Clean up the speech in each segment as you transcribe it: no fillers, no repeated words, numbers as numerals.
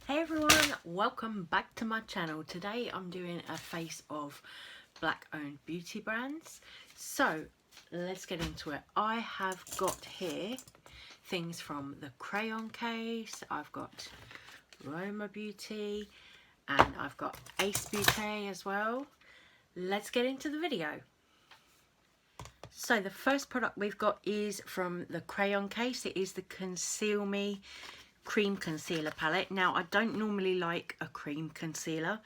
Hey everyone, welcome back to my channel. Today I'm doing a face of black owned beauty brands. So let's get into it. I have got here things from the Crayon Case, I've got Uoma Beauty, and I've got Ace Beauty as well. Let's get into the video. So the first product we've got is from the Crayon Case. It is the Conceal Me cream concealer palette. Now I don't normally like a cream concealer,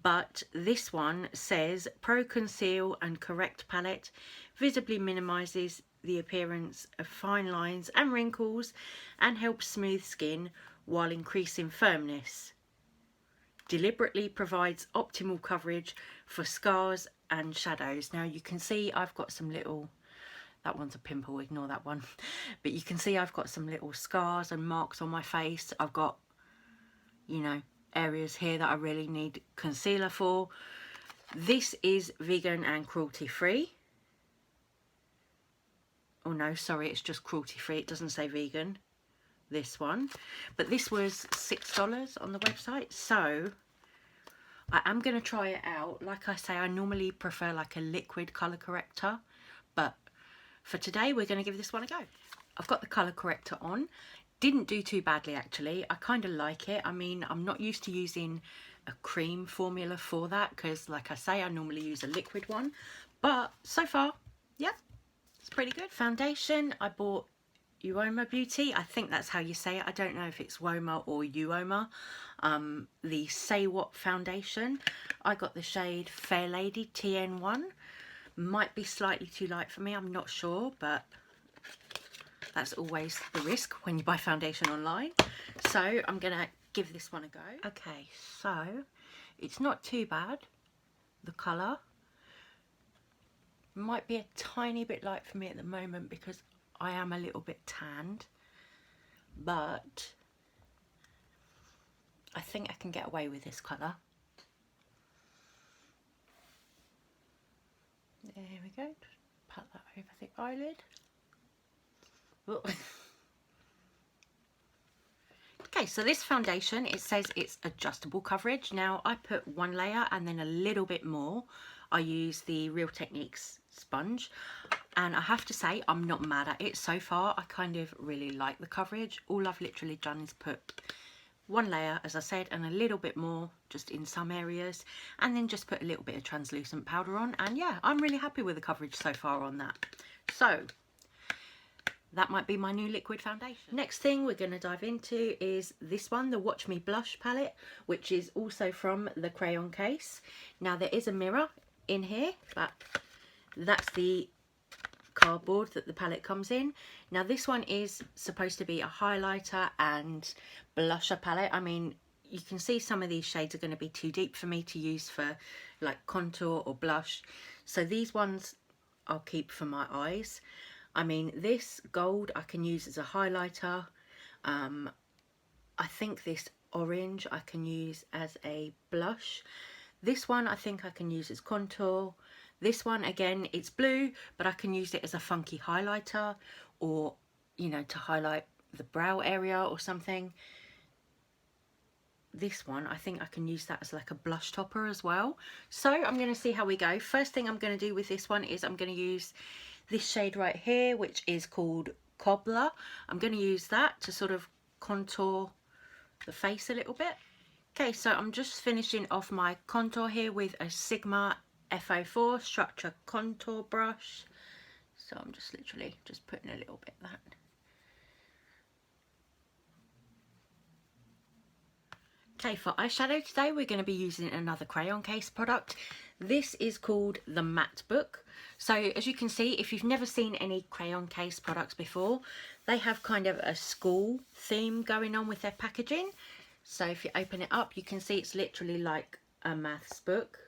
but this one says Pro Conceal and Correct Palette, visibly minimizes the appearance of fine lines and wrinkles and helps smooth skin while increasing firmness. Deliberately provides optimal coverage for scars and shadows. Now you can see I've got some little, that one's a pimple, ignore that one. But you can see I've got some little scars and marks on my face. I've got, you know, areas here that I really need concealer for. This is vegan and cruelty free. Oh no, sorry, it's just cruelty free. It doesn't say vegan, this one. But this was $6 on the website. So I am going to try it out. Like I say, I normally prefer like a liquid colour corrector, but for today we're going to give this one a go. I've got the colour corrector on. Didn't do too badly actually. I kind of like it. I mean, I'm not used to using a cream formula for that because like I say, I normally use a liquid one. But so far, yeah, it's pretty good. Foundation, I bought Uoma Beauty. I think that's how you say it. I don't know if it's Uoma or Uoma. The Say What foundation. I got the shade Fair Lady TN1. Might be slightly too light for me, I'm not sure, but that's always the risk when you buy foundation online. So I'm gonna give this one a go. Okay, so it's not too bad, the colour. Might be a tiny bit light for me at the moment because I am a little bit tanned, but I think I can get away with this colour. There we go, just pat that over the eyelid. Okay, so this foundation, it says it's adjustable coverage. Now I put one layer and then a little bit more. I use the Real Techniques sponge and I have to say I'm not mad at it so far. I kind of really like the coverage. All I've literally done is put one layer, as I said, and a little bit more just in some areas, and then just put a little bit of translucent powder on, and yeah, I'm really happy with the coverage so far on that. So that might be my new liquid foundation. Next thing we're going to dive into is this one, the Watch Me Blush palette, which is also from the Crayon Case. Now there is a mirror in here, but that's the cardboard that the palette comes in. Now this one is supposed to be a highlighter and blusher palette. I mean, you can see some of these shades are going to be too deep for me to use for like contour or blush, so these ones I'll keep for my eyes. I mean, this gold I can use as a highlighter. I think this orange I can use as a blush. This one I think I can use as contour. This one, again, it's blue, but I can use it as a funky highlighter or, you know, to highlight the brow area or something. This one, I think I can use that as like a blush topper as well. So I'm going to see how we go. First thing I'm going to do with this one is I'm going to use this shade right here, which is called Cobbler. I'm going to use that to sort of contour the face a little bit. Okay, so I'm just finishing off my contour here with a Sigma F04 structure contour brush. So I'm just literally just putting a little bit of that. Okay, for eyeshadow today we're going to be using another Crayon Case product. This is called the Matte Book. So as you can see, if you've never seen any Crayon Case products before, they have kind of a school theme going on with their packaging. So if you open it up, you can see it's literally like a maths book.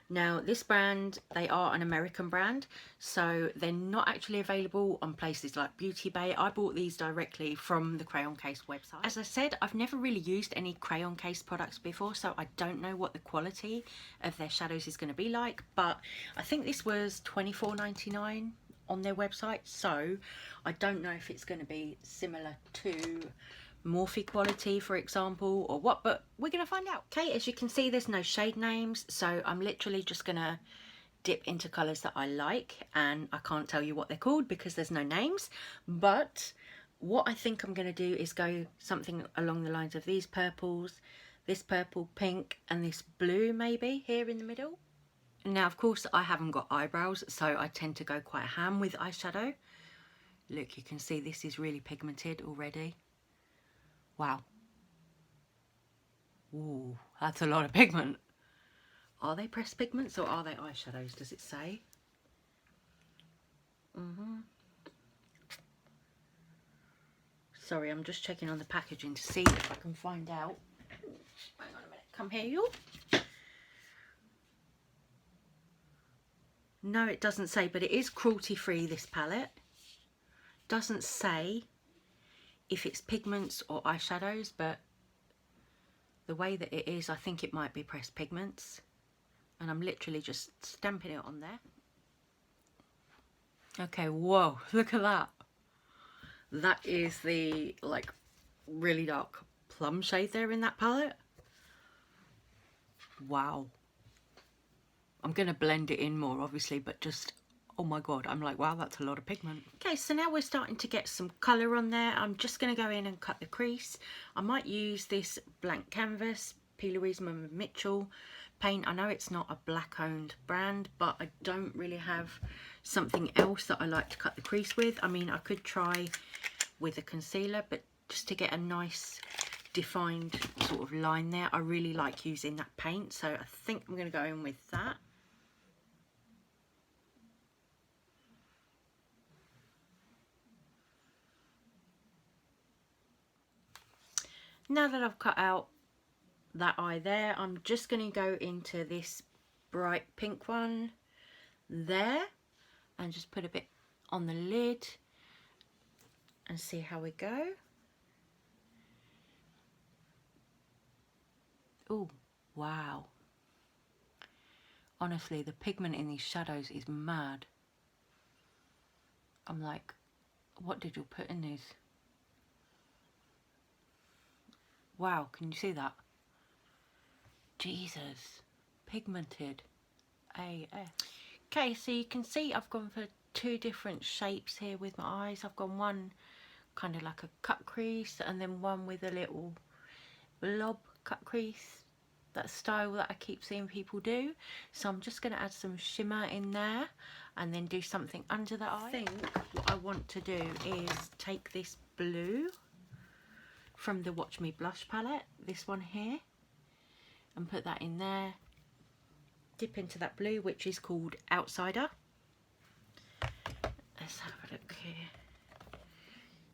Now this brand, they are an American brand, so they're not actually available on places like Beauty Bay. I bought these directly from the Crayon Case website. As I said, I've never really used any Crayon Case products before, so I don't know what the quality of their shadows is going to be like, but I think this was $24.99 on their website, so I don't know if it's going to be similar to Morphe quality, for example, or what, but we're gonna find out. Okay, as you can see, there's no shade names, so I'm literally just gonna dip into colors that I like, and I can't tell you what they're called because there's no names. But what I think I'm gonna do is go something along the lines of these purples, this purple, pink, and this blue maybe here in the middle. Now, of course, I haven't got eyebrows, so I tend to go quite ham with eyeshadow. Look, you can see this is really pigmented already. Wow. Ooh, that's a lot of pigment. Are they pressed pigments or are they eyeshadows? Does it say? Sorry, I'm just checking on the packaging to see if I can find out. Hang on a minute. Come here, you. No, it doesn't say, but it is cruelty-free, this palette. Doesn't say if it's pigments or eyeshadows, but the way that it is, I think it might be pressed pigments. And I'm literally just stamping it on there. Okay, whoa, look at that. That is the, like, really dark plum shade there in that palette. Wow. I'm going to blend it in more, obviously, but just, oh my god, I'm like, wow, that's a lot of pigment. Okay, so now we're starting to get some colour on there. I'm just going to go in and cut the crease. I might use this blank canvas, P. Louise Mitchell paint. I know it's not a black-owned brand, but I don't really have something else that I like to cut the crease with. I mean, I could try with a concealer, but just to get a nice defined sort of line there, I really like using that paint, so I think I'm going to go in with that. Now that I've cut out that eye there, I'm just going to go into this bright pink one there and just put a bit on the lid and see how we go. Oh, wow. Honestly, the pigment in these shadows is mad. I'm like, what did you put in these? Wow, can you see that? Jesus, pigmented AF. Okay, so you can see I've gone for two different shapes here with my eyes. I've gone one kind of like a cut crease and then one with a little blob cut crease, that style that I keep seeing people do. So I'm just going to add some shimmer in there and then do something under the eye. I think what I want to do is take this blue from the Watch Me blush palette, this one here, and put that in there. Dip into that blue, which is called Outsider. Let's have a look here.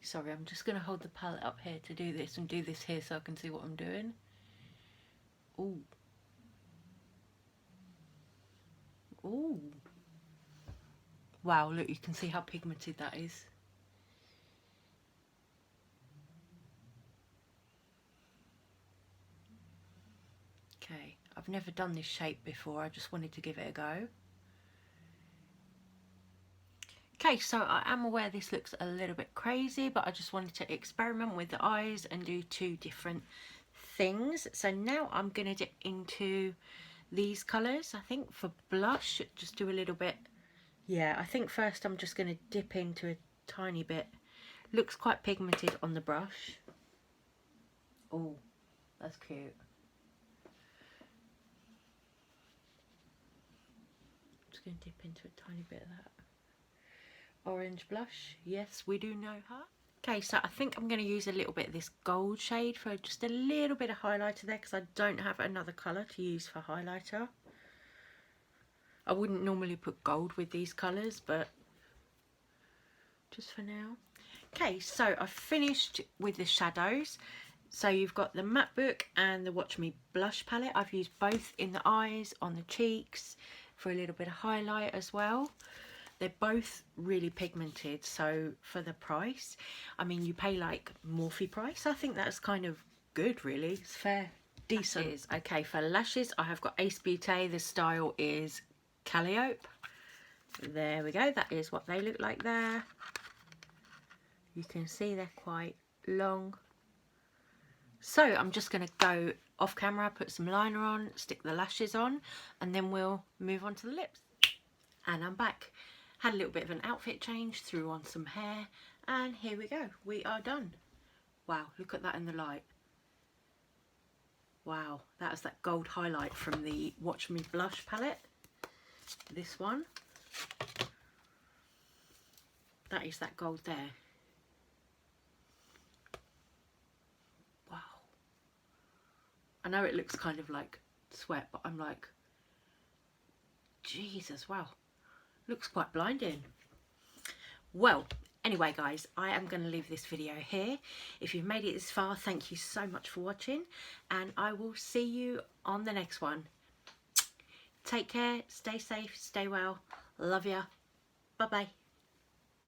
Sorry, I'm just going to hold the palette up here to do this and do this here so I can see what I'm doing. Ooh. Ooh. Wow, look, you can see how pigmented that is. Okay, I've never done this shape before, I just wanted to give it a go. Okay, so I am aware this looks a little bit crazy, but I just wanted to experiment with the eyes and do two different things. So now I'm going to dip into these colours. I think for blush, just do a little bit. Yeah, I think first I'm just going to dip into a tiny bit. Looks quite pigmented on the brush. Oh, that's cute. Just going to dip into a tiny bit of that orange blush. Yes, we do know her. Okay, so I think I'm going to use a little bit of this gold shade for just a little bit of highlighter there, because I don't have another colour to use for highlighter. I wouldn't normally put gold with these colours, but just for now. Okay, so I've finished with the shadows. So you've got the matte book and the Watch Me blush palette. I've used both in the eyes, on the cheeks, for a little bit of highlight as well. They're both really pigmented, so for the price, I mean, you pay like Morphe price. I think that's kind of good, really. It's fair, decent. Lashes. Okay, for lashes, I have got Ace Beauté. The style is Calliope. There we go. That is what they look like there. You can see they're quite long. So I'm just going to go off camera, put some liner on, stick the lashes on, and then we'll move on to the lips. And I'm back. Had a little bit of an outfit change, threw on some hair, and here we go. We are done. Wow, look at that in the light. Wow, that is that gold highlight from the Watch Me Blush palette. This one. That is that gold there. Wow. I know it looks kind of like sweat, but I'm like, Jesus, wow. Looks quite blinding. Well, anyway guys, I am going to leave this video here. If you've made it this far, thank you so much for watching, and I will see you on the next one. Take care, stay safe, stay well, love ya, bye bye.